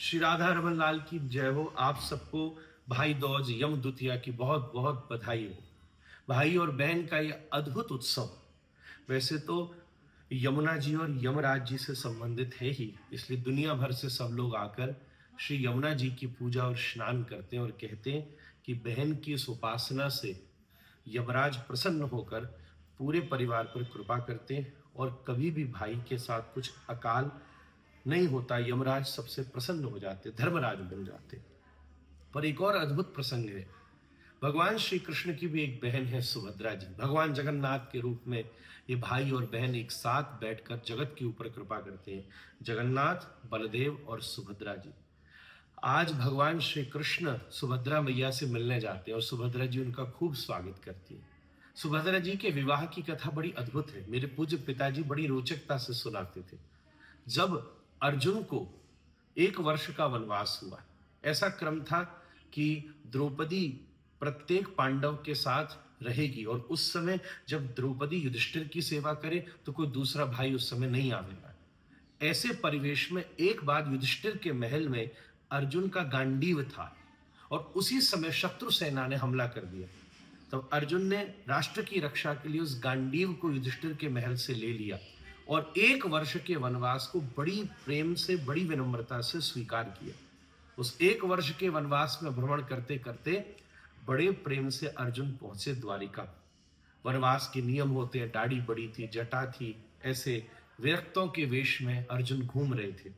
श्री राधा रमन लाल की जय हो। आप सबको भाई दूज यम द्वितीया की बहुत बहुत बधाई हो। भाई और बहन का ये अद्भुत उत्सव वैसे तो यमुना जी और यमराज जी से संबंधित है ही, इसलिए दुनिया भर से सब लोग आकर श्री यमुना जी की पूजा और स्नान करते हैं और कहते हैं कि बहन की इस उपासना से यमराज प्रसन्न होकर पूरे परिवार पर कृपा करते हैं और कभी भी भाई के साथ कुछ अकाल नहीं होता, यमराज सबसे प्रसन्न हो जाते, धर्मराज बन जाते। पर एक और अद्भुत प्रसंग है। भगवान श्री कृष्ण की भी एक बहन है सुभद्रा जी। भगवान जगन्नाथ के रूप में ये भाई और बहन एक साथ बैठकर जगत के ऊपर कृपा करते हैं, जगन्नाथ, बलदेव और सुभद्रा जी। आज भगवान श्री कृष्ण सुभद्रा मैया से मिलने जाते हैं और सुभद्रा जी उनका खूब स्वागत करती है। सुभद्रा जी के विवाह की कथा बड़ी अद्भुत है। मेरे पूज्य पिताजी बड़ी रोचकता से सुनाते थे। जब अर्जुन को 1 वर्ष का वनवास हुआ, ऐसा क्रम था कि द्रौपदी प्रत्येक पांडव के साथ रहेगी और उस समय जब द्रौपदी युधिष्ठिर की सेवा करे तो कोई दूसरा भाई उस समय नहीं आवेगा। ऐसे परिवेश में एक बार युधिष्ठिर के महल में अर्जुन का गांडीव था और उसी समय शत्रु सेना ने हमला कर दिया। तब अर्जुन ने राष्ट्र की रक्षा के लिए उस गांडीव को युधिष्ठिर के महल से ले लिया और 1 वर्ष के वनवास को बड़ी प्रेम से, बड़ी विनम्रता से स्वीकार किया। उस 1 वर्ष के वनवास में भ्रमण करते करते बड़े प्रेम से अर्जुन पहुंचे द्वारिका। वनवास के नियम होते हैं, दाढ़ी बड़ी थी, जटा थी, ऐसे विरक्तों के वेश में अर्जुन घूम रहे थे।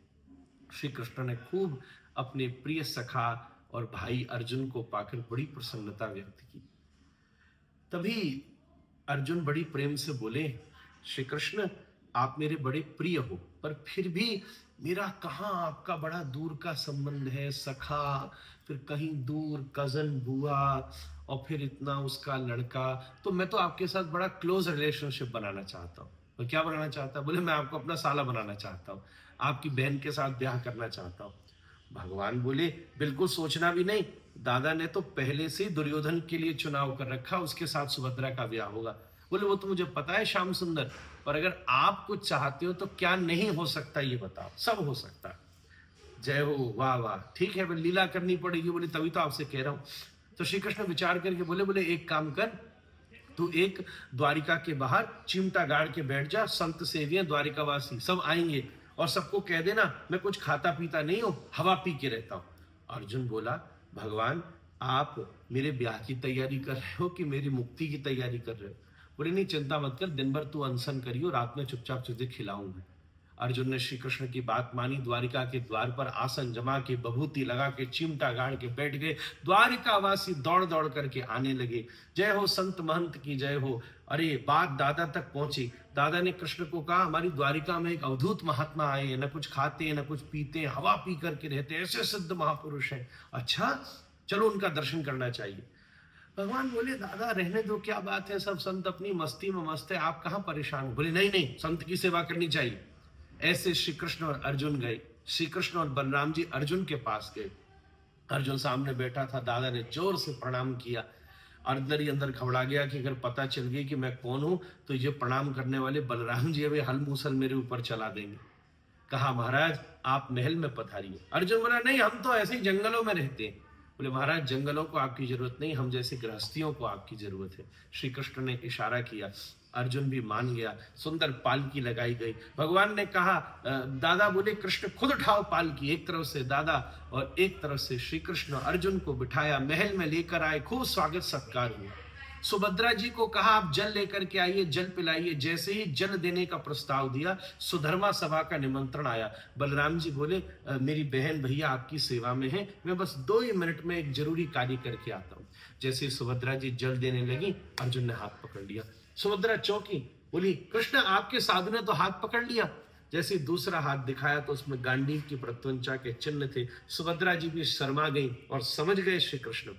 श्री कृष्ण ने खूब अपने प्रिय सखा और भाई अर्जुन को पाकर बड़ी प्रसन्नता व्यक्त की। तभी अर्जुन बड़ी प्रेम से बोले, श्री कृष्ण आप मेरे बड़े प्रिय हो, पर फिर भी मेरा कहाँ आपका बड़ा दूर का संबंध है, सखा, फिर कहीं दूर कजन बुआ और फिर इतना उसका लड़का, तो मैं तो आपके साथ बड़ा क्लोज रिलेशनशिप बनाना चाहता हूँ। और क्या बनाना चाहता? बोले मैं आपको अपना साला बनाना चाहता हूँ, आपकी बहन के साथ ब्याह करना चाहता हूँ। भगवान बोले बिल्कुल सोचना भी नहीं, दादा ने तो पहले से दुर्योधन के लिए चुनाव कर रखा, उसके साथ सुभद्रा का ब्याह होगा। बोले वो तो मुझे पता है श्याम सुंदर, पर अगर आप कुछ चाहते हो तो क्या नहीं हो सकता ये बताओ, सब हो सकता। जय हो, वाह वाह, ठीक है, लीला करनी पड़ेगी। बोले तभी तो आपसे कह रहा हूं। तो श्री कृष्ण विचार करके बोले एक काम कर, तू एक द्वारिका के बाहर चिमटा गाड़ के बैठ जा, संत सेवियां द्वारिकावासी सब आएंगे और सबको कह देना मैं कुछ खाता पीता नहीं हूं, हवा पी के रहता हूं। अर्जुन बोला भगवान आप मेरे ब्याह की तैयारी कर रहे हो कि मेरी मुक्ति की तैयारी कर रहे हो? बोले नहीं चिंता मत कर, दिन भर तू अनशन करियो, रात में चुपचाप तुझे खिलाऊंगा। अर्जुन ने श्री कृष्ण की बात मानी, द्वारिका के द्वार पर आसन जमा के, बभूति लगा के, चिमटा गाड़ के बैठ गए। द्वारिकावासी दौड़ दौड़ करके आने लगे। जय हो संत महंत की जय हो। अरे बात दादा तक पहुंची। दादा ने कृष्ण को कहा हमारी द्वारिका में एक अवधूत महात्मा आए हैं, न कुछ खाते हैं न कुछ पीते हैं, हवा पी करके रहते हैं, ऐसे सिद्ध महापुरुष हैं। अच्छा चलो उनका दर्शन करना चाहिए। भगवान बोले दादा रहने दो, क्या बात है, सब संत अपनी मस्ती में मस्त है, आप कहां परेशान हो? बोले नहीं नहीं, संत की सेवा करनी चाहिए। ऐसे श्री कृष्ण और अर्जुन गए। श्री कृष्ण और बलराम जी अर्जुन के पास गए। अर्जुन सामने बैठा था, दादा ने जोर से प्रणाम किया। अंदर ही अंदर घबरा गया कि अगर पता चल गई कि मैं कौन हूं तो ये प्रणाम करने वाले बलराम जी अभी हल मूसल मेरे ऊपर चला देंगे। कहा महाराज आप महल में पधारिए। अर्जुन बोला नहीं, हम तो ऐसे ही जंगलों में रहते हैं। बोले महाराज जंगलों को आपकी जरूरत नहीं, हम जैसे गृहस्थियों को आपकी जरूरत है। श्री कृष्ण ने इशारा किया, अर्जुन भी मान गया। सुंदर पालकी लगाई गई। भगवान ने कहा दादा बोले कृष्ण खुद उठाओ पालकी। एक तरफ से दादा और एक तरफ से श्री कृष्ण अर्जुन को बिठाया, महल में लेकर आए, खूब स्वागत सत्कार हुआ। सुभद्रा जी को कहा आप जल लेकर के आइए, जल पिलाइए। जैसे ही जल देने का प्रस्ताव दिया, सुधर्मा सभा का निमंत्रण आया। बलराम जी बोले मेरी बहन भैया आपकी सेवा में है, मैं बस 2 ही मिनट में एक जरूरी कार्य करके आता हूं। जैसे सुभद्रा जी जल देने लगी, अर्जुन ने हाथ पकड़ लिया। सुभद्रा चौंकी, बोली कृष्ण आपके साधु ने तो हाथ पकड़ लिया। जैसे दूसरा हाथ दिखाया तो उसमें गांडीव की प्रत्यंचा के चिन्ह थे। सुभद्रा जी भी शर्मा गई और समझ गए श्री कृष्ण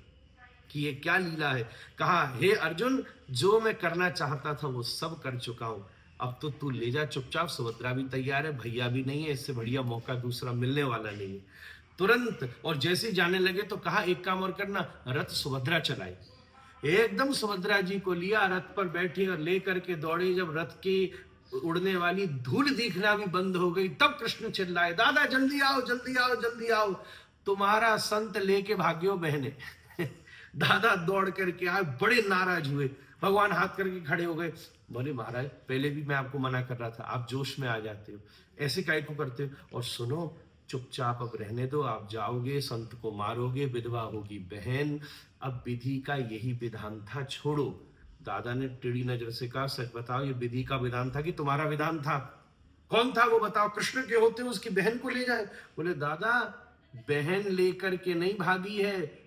कि ये क्या लीला है। कहा हे अर्जुन जो मैं करना चाहता था वो सब कर चुका हूं, अब तो तू ले जा चुपचाप। सुभद्रा भी तैयार है, भैया भी नहीं है, इससे बढ़िया मौका दूसरा मिलने वाला नहीं है। तुरंत और जैसे जाने लगे तो कहा एक काम और करना, रथ सुभद्रा चलाई। एकदम सुभद्रा जी को लिया, रथ पर बैठी और लेकर के दौड़ी। जब रथ की उड़ने वाली धूल दिखना भी बंद हो गई। तब कृष्ण चिल्लाए, दादा जल्दी आओ जल्दी आओ जल्दी आओ, तुम्हारा संत लेके भाग्यो बहने। दादा दौड़ करके आए, बड़े नाराज हुए, भगवान हाथ करके खड़े हो गए। बोले महाराज पहले भी मैं आपको मना कर रहा था, आप जोश में आ जाते हो, ऐसे काहे को करते हो? और सुनो, चुपचाप अब रहने दो, आप जाओगे संत को मारोगे, विधवा होगी बहन, अब विधि का यही विधान था, छोड़ो। दादा ने टेढ़ी नजर से कहा, सच बताओ ये विधि का विधान था कि तुम्हारा विधान था? कौन था वो बताओ, कृष्ण के होते उसकी बहन को ले जाए? बोले दादा बहन लेकर के नहीं भागी है,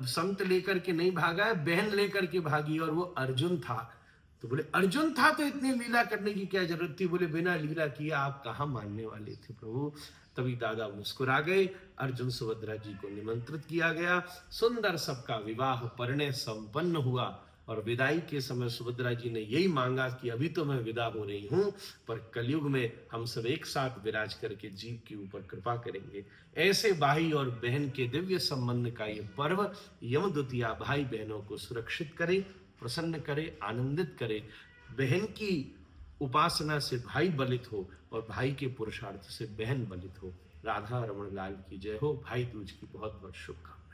संत लेकर के नहीं भागा है, बहन लेकर के भागी, और वो अर्जुन था। तो बोले अर्जुन था तो इतनी लीला करने की क्या जरूरत थी? बोले बिना लीला किए आप कहाँ मानने वाले थे प्रभु? तभी दादा मुस्कुरा गए। अर्जुन सुभद्रा जी को निमंत्रित किया गया, सुंदर सबका विवाह परिणय संपन्न हुआ। और विदाई के समय सुभद्रा जी ने यही मांगा कि अभी तो मैं विदा हो रही हूं, पर कलयुग में हम सब एक साथ विराज करके जीव के ऊपर कृपा करेंगे। ऐसे भाई और बहन के दिव्य संबंध का ये पर्व यम द्वितीया भाई बहनों को सुरक्षित करे, प्रसन्न करे, आनंदित करे। बहन की उपासना से भाई बलित हो और भाई के पुरुषार्थ से बहन बलित हो। राधा रमन लाल की जय हो। भाई दूज की बहुत बहुत शुभकामनाएं।